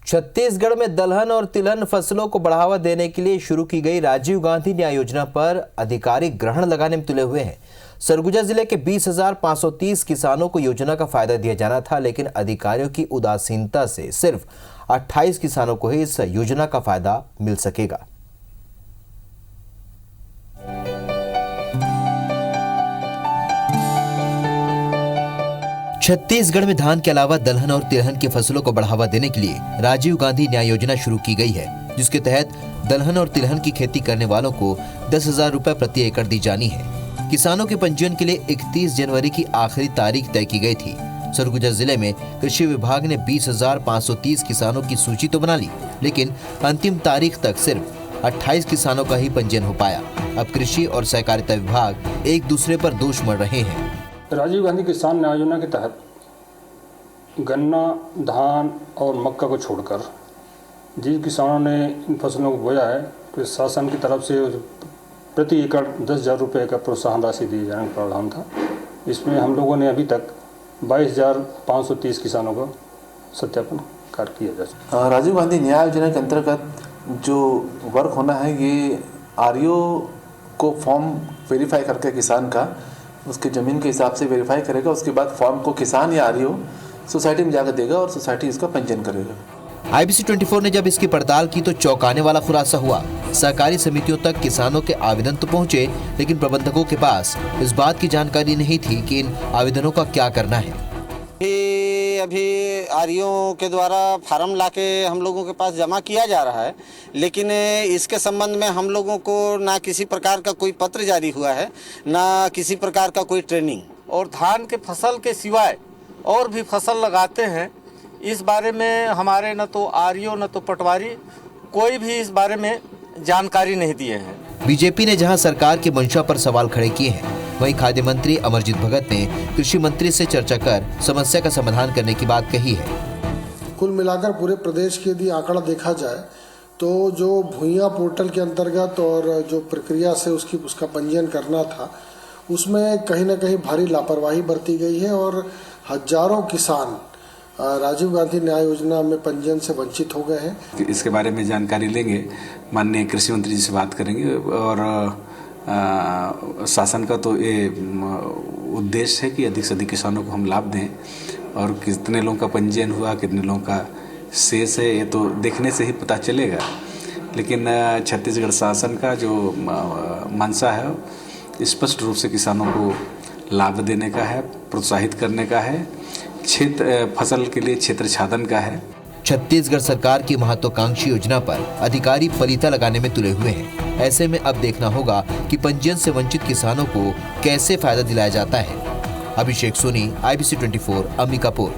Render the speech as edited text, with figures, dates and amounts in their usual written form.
छत्तीसगढ़ में दलहन और तिलहन फसलों को बढ़ावा देने के लिए शुरू की गई राजीव गांधी न्याय योजना पर अधिकारी ग्रहण लगाने में तुले हुए हैं। सरगुजा जिले के 20,530 किसानों को योजना का फायदा दिया जाना था, लेकिन अधिकारियों की उदासीनता से सिर्फ 28 किसानों को ही इस योजना का फायदा मिल सकेगा। छत्तीसगढ़ में धान के अलावा दलहन और तिलहन की फसलों को बढ़ावा देने के लिए राजीव गांधी न्याय योजना शुरू की गई है, जिसके तहत दलहन और तिलहन की खेती करने वालों को 10,000 रुपए प्रति एकड़ दी जानी है। किसानों के पंजीयन के लिए 31 जनवरी की आखिरी तारीख तय की गई थी। सरगुजा जिले में कृषि विभाग ने 20,530 किसानों की सूची तो बना ली, लेकिन अंतिम तारीख तक सिर्फ 28 किसानों का ही पंजीयन हो पाया। अब कृषि और सहकारिता विभाग एक दूसरे पर दोष मढ़ रहे हैं। राजीव गांधी किसान न्याय योजना के तहत गन्ना, धान और मक्का को छोड़कर जिन किसानों ने इन फसलों को बोया है, तो शासन की तरफ से प्रति एकड़ 10,000 रुपये का प्रोत्साहन राशि दिए जाने का प्रावधान था। इसमें हम लोगों ने अभी तक 22,530 किसानों का सत्यापन कार्य किया जा चुका। राजीव गांधी न्याय योजना के अंतर्गत जो वर्क होना है, ये आरईओ को फॉर्म वेरीफाई करके किसान का उसके ज़मीन के हिसाब से वेरीफाई करेगा। उसके बाद फॉर्म को किसान या आरईओ सोसाइटी में जाकर देगा और सोसाइटी इसका पंजीयन करेगा। IBC 24 ने जब इसकी पड़ताल की तो चौंकाने वाला खुलासा हुआ। सहकारी समितियों तक किसानों के आवेदन तो पहुंचे, लेकिन प्रबंधकों के पास इस बात की जानकारी नहीं थी कि इन आवेदनों का क्या करना है। अभी आरईओ के द्वारा फार्म लाके हम लोगों के पास जमा किया जा रहा है, लेकिन इसके संबंध में हम लोगों को ना किसी प्रकार का कोई पत्र जारी हुआ है, ना किसी प्रकार का कोई ट्रेनिंग। और धान के फसल के सिवाय और भी फसल लगाते हैं, इस बारे में हमारे न तो आरईओ न तो पटवारी कोई भी इस बारे में जानकारी नहीं दिए हैं। बीजेपी ने जहां सरकार की मंशा पर सवाल खड़े किए हैं, वहीं खाद्य मंत्री अमरजीत भगत ने कृषि मंत्री से चर्चा कर समस्या का समाधान करने की बात कही है। कुल मिलाकर पूरे प्रदेश के यदि आंकड़ा देखा जाए तो जो भूइयां पोर्टल के अंतर्गत और जो प्रक्रिया से उसका पंजीयन करना था, उसमें कहीं न कहीं भारी लापरवाही बरती गई है और हजारों किसान राजीव गांधी न्याय योजना में पंजीयन से वंचित हो गए हैं। इसके बारे में जानकारी लेंगे, माननीय कृषि मंत्री जी से बात करेंगे और शासन का तो ये उद्देश्य है कि अधिक से अधिक किसानों को हम लाभ दें, और कितने लोगों का पंजीयन हुआ, कितने लोगों का शेष है, ये तो देखने से ही पता चलेगा। लेकिन छत्तीसगढ़ शासन का जो मंशा है स्पष्ट रूप से किसानों को लाभ देने का है, प्रोत्साहित करने का है, क्षेत्र फसल के लिए क्षेत्र छादन का है। छत्तीसगढ़ सरकार की महत्वाकांक्षी योजना पर अधिकारी फलीता लगाने में तुले हुए हैं। ऐसे में अब देखना होगा कि पंजीयन से वंचित किसानों को कैसे फायदा दिलाया जाता है। अभिषेक सोनी, IBC 24, अंबिकापुर।